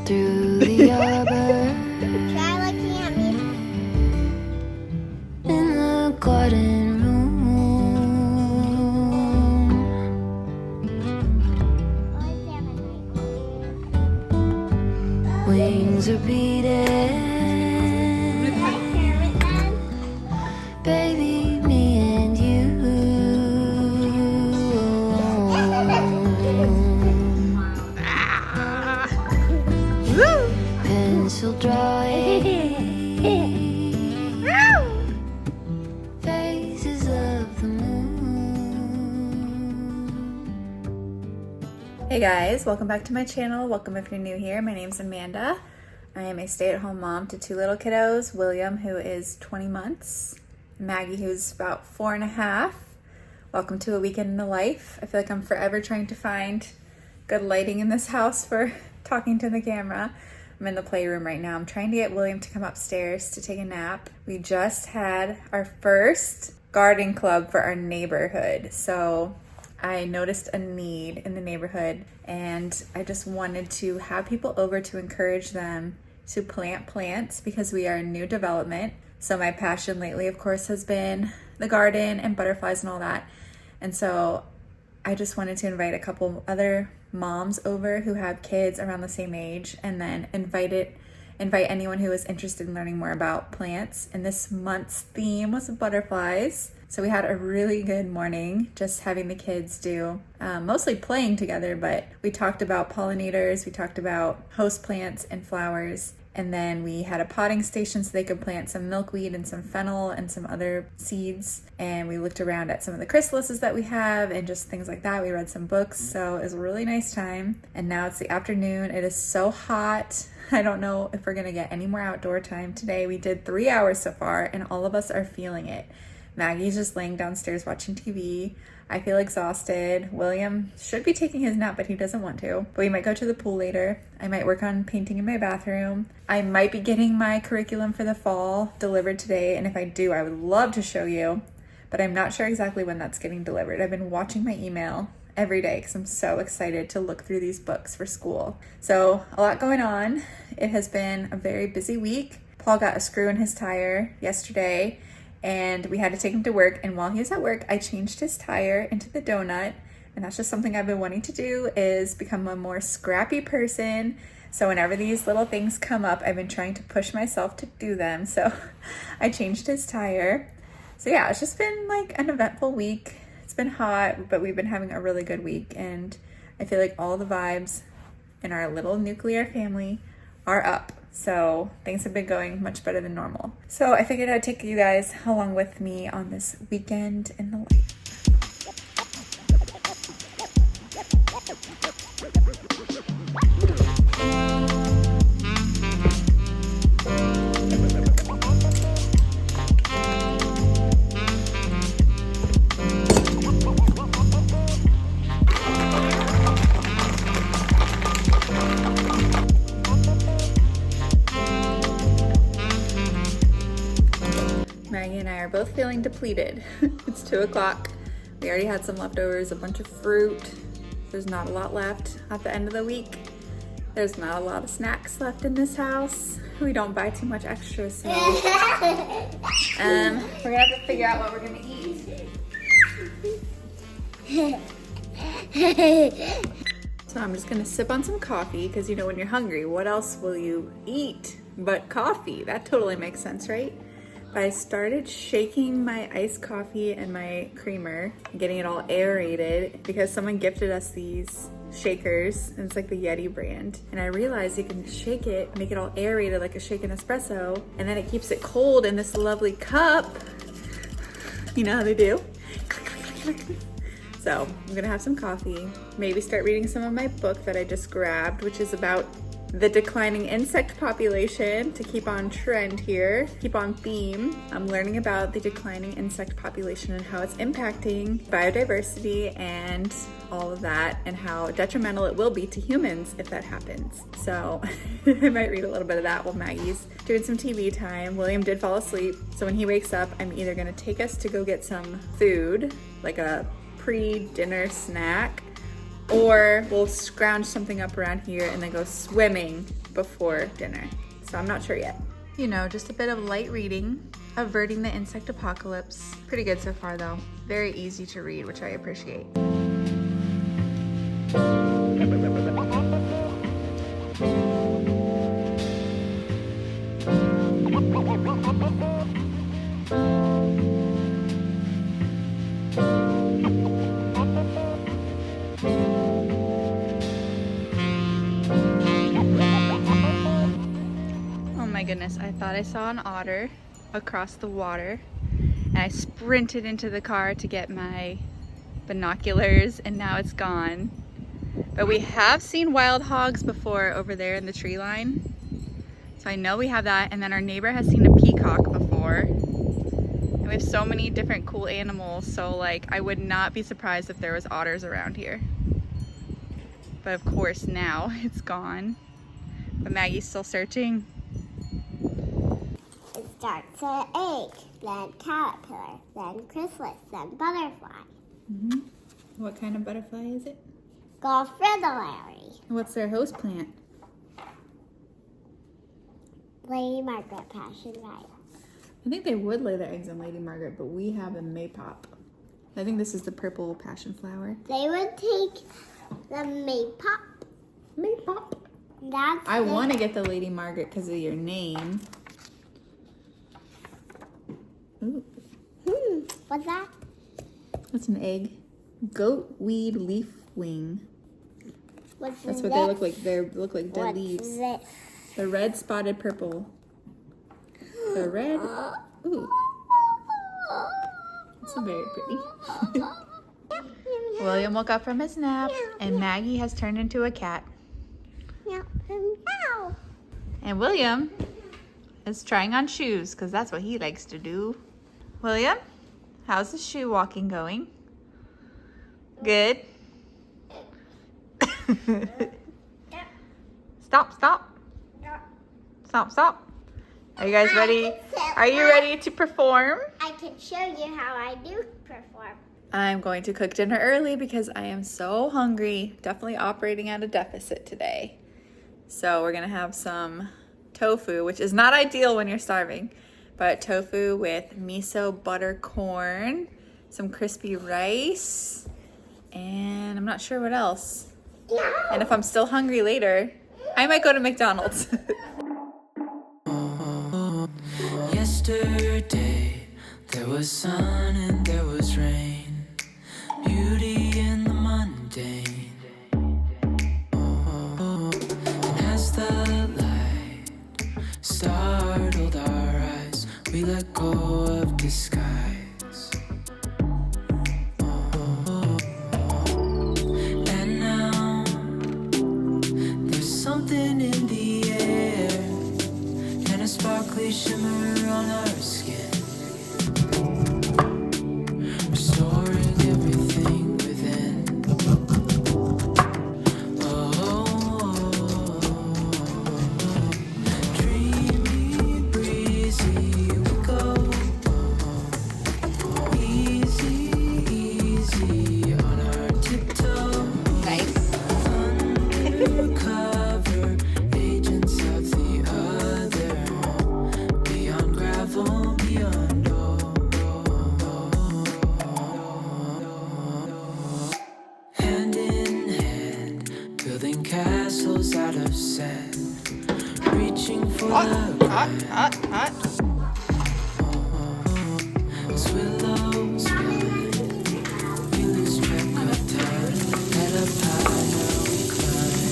through the arbor Try looking at me. in the garden room. Wings are beating, baby, me and you. Pencil drawing phases of the moon. Hey guys, welcome back to my channel. Welcome if you're new here. My name's Amanda. I am a stay-at-home mom to two little kiddos, William, who is 20 months, and Maggie, who's about 4.5. Welcome to a weekend in the life. I feel like I'm forever trying to find good lighting in this house for talking to the camera. I'm in the playroom right now. I'm trying to get William to come upstairs to take a nap. We just had our first garden club for our neighborhood. So I noticed a need in the neighborhood and I just wanted to have people over to encourage them to plant plants because we are a new development. So my passion lately, of course, has been the garden and butterflies and all that. And so I just wanted to invite a couple other moms over who have kids around the same age, and then invite anyone who is interested in learning more about plants. And this month's theme was butterflies. So we had a really good morning just having the kids do mostly playing together, but we talked about pollinators, we talked about host plants and flowers. And then we had a potting station so they could plant some milkweed and some fennel and some other seeds. And we looked around at some of the chrysalises that we have and just things like that. We read some books, so it was a really nice time. And now it's the afternoon. It is so hot. I don't know if we're gonna get any more outdoor time today. We did 3 hours so far and all of us are feeling it. Maggie's just laying downstairs watching TV. I feel exhausted. William should be taking his nap, but he doesn't want to. But we might go to the pool later. I might work on painting in my bathroom. I might be getting my curriculum for the fall delivered today. And if I do, I would love to show you, but I'm not sure exactly when that's getting delivered. I've been watching my email every day because I'm so excited to look through these books for school. So a lot going on. It has been a very busy week. Paul got a screw in his tire yesterday, and we had to take him to work. And while he was at work, I changed his tire into the donut. And that's just something I've been wanting to do, is become a more scrappy person. So whenever these little things come up, I've been trying to push myself to do them. So I changed his tire. So yeah, it's just been like an eventful week. It's been hot, but we've been having a really good week. And I feel like all the vibes in our little nuclear family are up. So things have been going much better than normal. So I figured I'd take you guys along with me on this weekend in the life. Maggie and I are both feeling depleted. It's 2 o'clock. We already had some leftovers, a bunch of fruit. There's not a lot left at the end of the week. There's not a lot of snacks left in this house. We don't buy too much extra, so we're gonna have to figure out what we're gonna eat. So I'm just gonna sip on some coffee because, you know, when you're hungry, what else will you eat but coffee? That totally makes sense, right? I started shaking my iced coffee and my creamer, getting it all aerated because someone gifted us these shakers, and it's like the Yeti brand. And I realized you can shake it, make it all aerated like a shaken espresso, and then it keeps it cold in this lovely cup. You know how they do? So I'm gonna have some coffee, maybe start reading some of my book that I just grabbed, which is about the declining insect population, to keep on trend here, keep on theme. I'm learning about the declining insect population and how it's impacting biodiversity and all of that, and how detrimental it will be to humans if that happens. So I might read a little bit of that while Maggie's doing some TV time. William did fall asleep, so when he wakes up, I'm either gonna take us to go get some food, like a pre-dinner snack, or we'll scrounge something up around here and then go swimming before dinner. So I'm not sure yet. You know, just a bit of light reading, Averting the Insect Apocalypse. Pretty good so far though. Very easy to read, which I appreciate. Oh my goodness, I thought I saw an otter across the water and I sprinted into the car to get my binoculars and now it's gone. But we have seen wild hogs before over there in the tree line. So I know we have that, and then our neighbor has seen a peacock before. And we have so many different cool animals, so like I would not be surprised if there was otters around here. But of course now it's gone. But Maggie's still searching. It starts at egg, then caterpillar, then chrysalis, then butterfly. What kind of butterfly is it? Golf fritillary. What's their host plant? Lady Margaret passionfly. I think they would lay their eggs in Lady Margaret, but we have a maypop. I think this is the purple passion flower. They would take the maypop. Maypop. That's I want to get the Lady Margaret because of your name. Ooh, What's that? that's an egg. Goatweed leaf wing. What's That's this? what they look like. They look like dead What's leaves. this? The red spotted purple. The red. Ooh, it's very pretty. William woke up from his nap, and Maggie has turned into a cat. Meow. And William is trying on shoes because that's what he likes to do. William, how's the shoe walking going? Good. Stop, stop. Stop, stop. Are you guys ready? Are you ready to perform? I can show you how I do perform. I'm going to cook dinner early because I am so hungry. Definitely operating at a deficit today. So we're gonna have some tofu, which is not ideal when you're starving, but tofu with miso butter corn, some crispy rice, and I'm not sure what else. And if I'm still hungry later, I might go to McDonald's. Yesterday, there was sun and there was rain, beauty in the mundane. And as the light startled our eyes, we let go of disguise. And now, there's something in the air and a sparkly shimmer on our skin, restoring everything within. Dreamy, breezy, we go. Easy, easy on our tiptoes. Nice. Undercover agents of the other, beyond gravel, beyond hand in hand, building castles out of sand, reaching for the Hot. willows we lose track of time. At a pile we climb.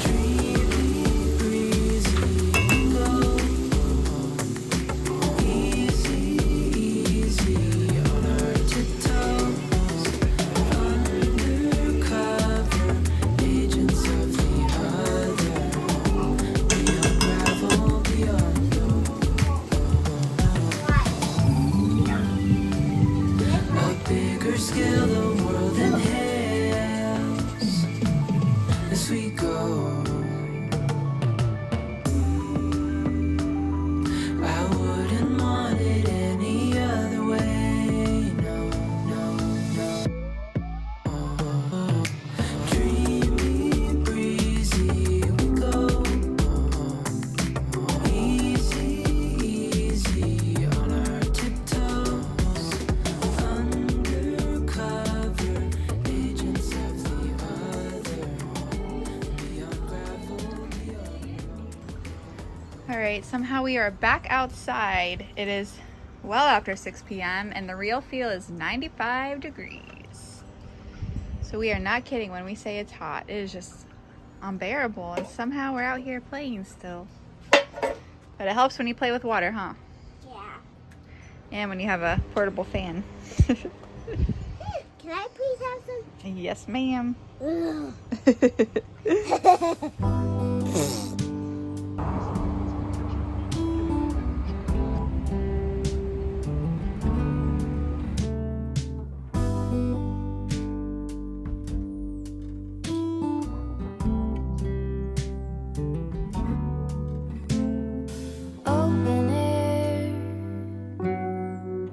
Dreamy, breezy, go. Easy, easy on our tiptoes. Undercover agents of the other, beyond gravel, beyond a bigger scale, the world inhales as we go. I wouldn't want it any other right, somehow we are back outside. It is well after 6 p.m. and the real feel is 95 degrees. So we are not kidding when we say it's hot. It is just unbearable, and somehow we're out here playing still. But it helps when you play with water, huh? Yeah. And when you have a portable fan. Can I please have some? Yes, ma'am. Ugh. Open air,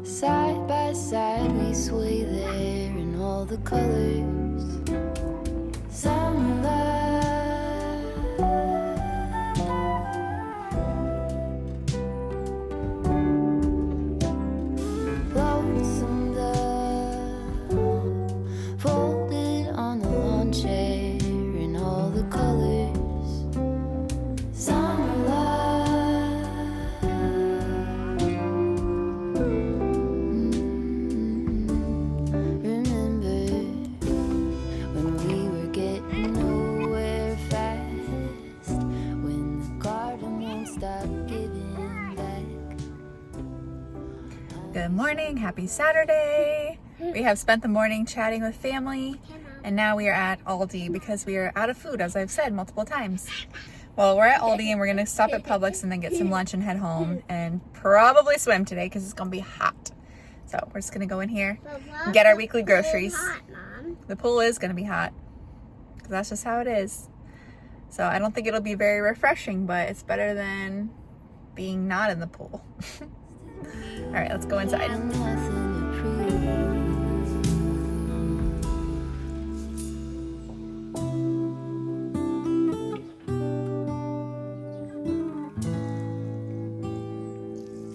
side by side we sway there in all the colors. Summer love, lonesome dove, folded on the lawn chair in all the colors. Summer love, remember when we were getting nowhere fast, when the garden won't stop giving back. Good morning, happy Saturday. We have spent the morning chatting with family, and now we are at Aldi because we are out of food, as I've said multiple times. Well, we're at Aldi and we're gonna stop at Publix and then get some lunch and head home and probably swim today because it's gonna be hot. So we're just gonna go in here and get our weekly groceries. Hot, Mom. The pool is gonna be hot because that's just how it is. So I don't think it'll be very refreshing, but it's better than being not in the pool. All right, let's go inside. Nothing to prove.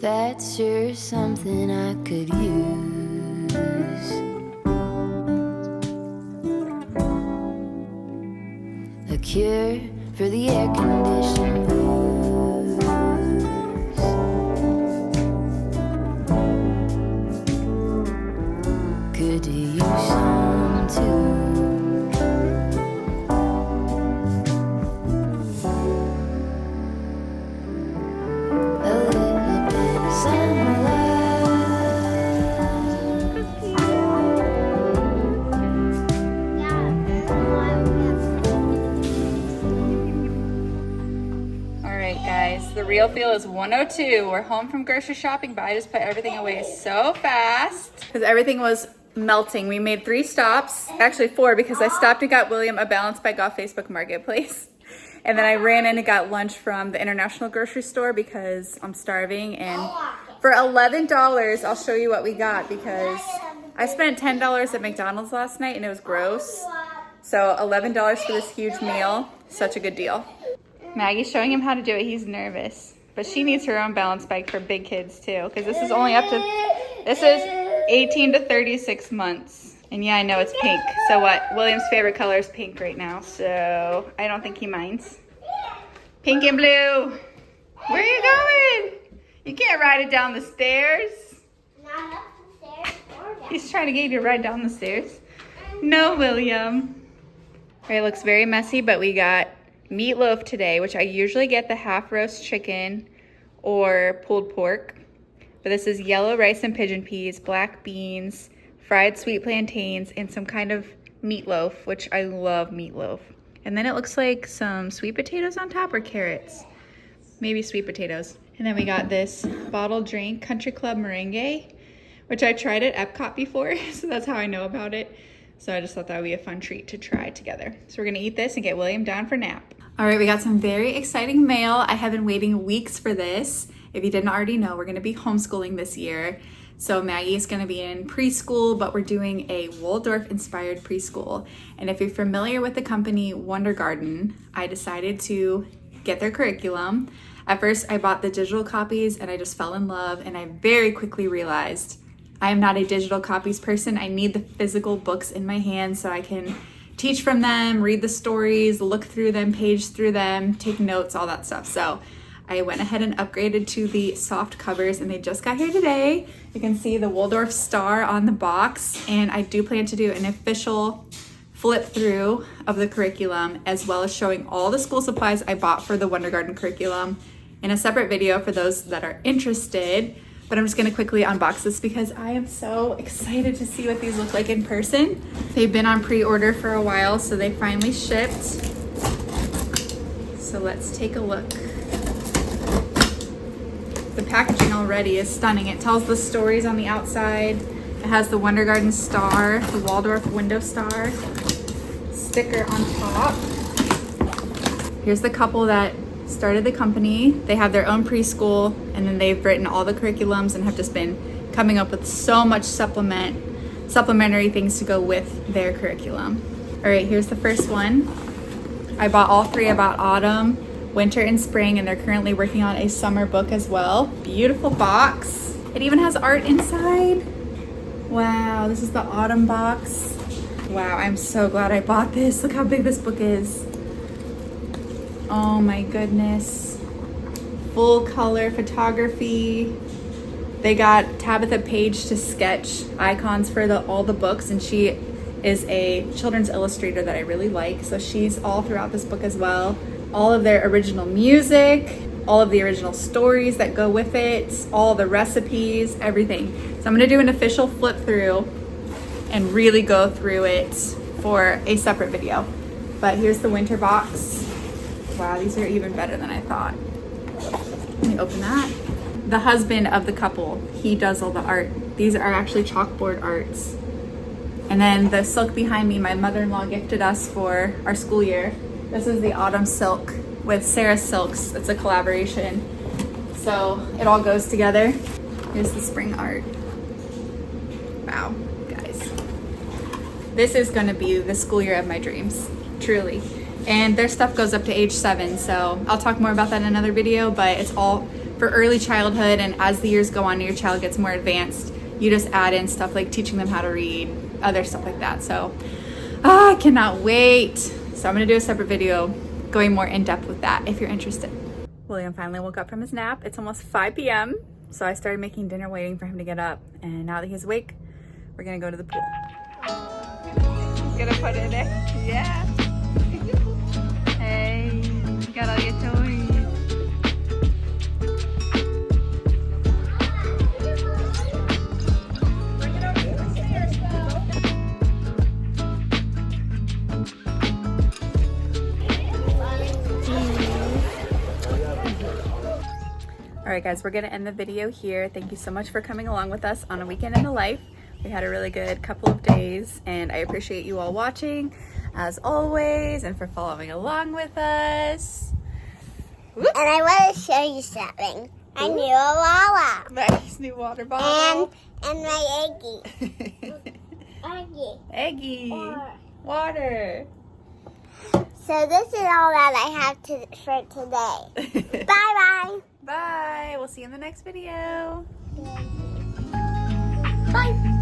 That's sure something I could use. A cure for the air conditioned blues. Good to use some too. A little bit of All right, guys, the real feel is 102. We're home from grocery shopping, but I just put everything away so fast because everything was melting. We made 3 stops, actually 4, because I stopped and got William a Balance Bike off Facebook Marketplace. And then I ran in and got lunch from the International Grocery Store because I'm starving. And for $11, I'll show you what we got because I spent $10 at McDonald's last night and it was gross. So $11 for this huge meal, such a good deal. Maggie's showing him how to do it. He's nervous, but she needs her own balance bike for big kids too, because this is only up to, this is 18 to 36 months. And yeah, I know it's pink. So what? William's favorite color is pink right now, so I don't think he minds. Pink and blue. Where are you going? You can't ride it down the stairs. Not up the stairs or down. He's trying to get you to ride down the stairs. No, William. All right, it looks very messy, but we got meatloaf today, which I usually get the half roast chicken or pulled pork. But this is yellow rice and pigeon peas, black beans, fried sweet plantains, and some kind of meatloaf, which I love meatloaf. And then it looks like some sweet potatoes on top, or carrots. Maybe sweet potatoes. And then we got this bottled drink, Country Club Merengue, which I tried at Epcot before, so that's how I know about it. So I just thought that would be a fun treat to try together. So we're gonna eat this and get William down for nap. All right, we got some very exciting mail. I have been waiting weeks for this. If you didn't already know, we're gonna be homeschooling this year. So Maggie is gonna be in preschool, but we're doing a Waldorf-inspired preschool. And if you're familiar with the company Wonder Garden, I decided to get their curriculum. At first, I bought the digital copies and I just fell in love, and I very quickly realized I am not a digital copies person. I need the physical books in my hands so I can teach from them, read the stories, look through them, page through them, take notes, all that stuff. So I went ahead and upgraded to the soft covers, and they just got here today. You can see the Waldorf star on the box, and I do plan to do an official flip through of the curriculum, as well as showing all the school supplies I bought for the Wondergarten curriculum in a separate video for those that are interested. But I'm just gonna quickly unbox this because I am so excited to see what these look like in person. They've been on pre-order for a while, so they finally shipped. So let's take a look. The packaging already is stunning. It tells the stories on the outside. It has the Wondergarten star, the Waldorf window star sticker on top. Here's the couple that started the company. They have their own preschool, and then they've written all the curriculums and have just been coming up with so much supplementary things to go with their curriculum. All right, here's the first one. I bought all three about autumn, winter, and spring, and they're currently working on a summer book as well. Beautiful box. It even has art inside. Wow, this is the autumn box. Wow, I'm so glad I bought this. Look how big this book is. Oh my goodness. Full color photography. They got Tabitha Page to sketch icons for all the books, and she is a children's illustrator that I really like. So she's all throughout this book as well. All of their original music, all of the original stories that go with it, all the recipes, everything. So I'm gonna do an official flip through and really go through it for a separate video. But here's the winter box. Wow, these are even better than I thought. Let me open that. The husband of the couple, he does all the art. These are actually chalkboard arts. And then the silk behind me, my mother-in-law gifted us for our school year. This is the autumn silk with Sarah Silks. It's a collaboration. So it all goes together. Here's the spring art. Wow, guys. This is gonna be the school year of my dreams, truly. And their stuff goes up to age 7, so I'll talk more about that in another video, but it's all for early childhood, and as the years go on and your child gets more advanced, you just add in stuff like teaching them how to read, other stuff like that. So I cannot wait. So I'm gonna do a separate video going more in depth with that if you're interested. William finally woke up from his nap. It's almost 5 p.m. So I started making dinner waiting for him to get up. And now that he's awake, we're gonna go to the pool. Gonna put it in there? Yeah. Hey, you got all your toys. All right, guys, we're gonna end the video here. Thank you so much for coming along with us on a weekend in the life. We had a really good couple of days, and I appreciate you all watching as always and for following along with us. And I want to show you something. My new Awala. Maggie's new water bottle. And my Eggie. Eggie. Eggie. Water. So this is all that I have for today. Bye-bye. Bye. We'll see you in the next video. Bye.